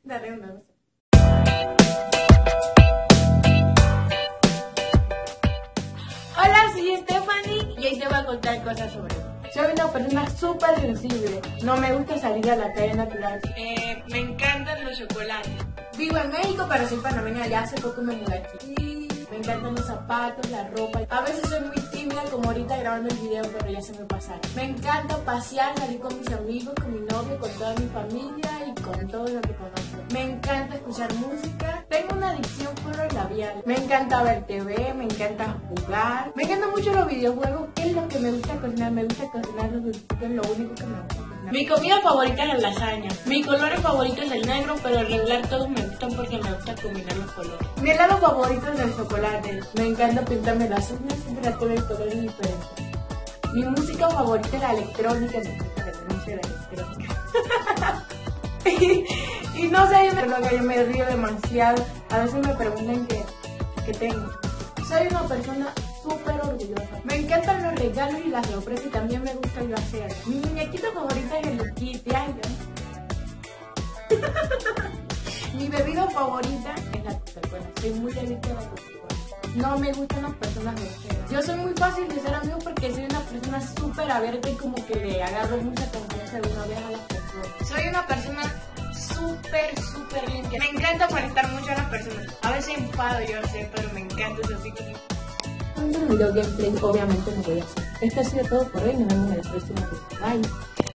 Dale una vez. Hola, soy Stephanie y hoy te voy a contar cosas sobre mí. Soy una persona súper sensible. No me gusta salir a la calle natural. Me encantan los chocolates. Vivo en México, pero soy panameña. Ya hace poco me mudé aquí. Me encantan los zapatos, la ropa. A veces soy muy tímida, como ahorita grabando el video, pero ya se me pasaron. Me encanta pasear, salir con mis amigos, con mi novio, con toda mi familia y con todo lo que conozco. Me encanta escuchar música. Tengo una adicción por los labiales. Me encanta ver TV, me encanta jugar. Me encantan mucho los videojuegos. ¿Qué es lo que me gusta cocinar? Me gusta cocinar los dulces, es lo único que me gusta cocinar. Mi comida favorita es la lasaña. Mi color favorito es el negro, pero al regular todos me gustan porque me gusta combinar los colores. Mi helado favorito es el chocolate. Me encanta pintarme las uñas y tratar de colores diferentes. Mi música favorita es la electrónica. Me encanta la música electrónica. Y no sé, yo me río demasiado. A veces me preguntan qué tengo. Soy una persona súper orgullosa. Me encantan los regalos y las sorpresas y también me gusta yo hacer. Mi muñequito favorito es el Kitty. Mi bebida favorita es la Coca-Cola. Soy muy adicta a la Coca-Cola. No me gustan las personas groseras. Yo soy muy fácil de ser amigo porque soy una persona súper abierta y como que le agarro mucha confianza de una vez a las personas. Soy una persona súper limpia. Me encanta molestar mucho a las personas. A veces enfado, yo sé, pero me encanta eso así como... Un video gameplay obviamente no voy a hacer. Esto ha sido todo por hoy. Nos vemos en el próximo video. Bye.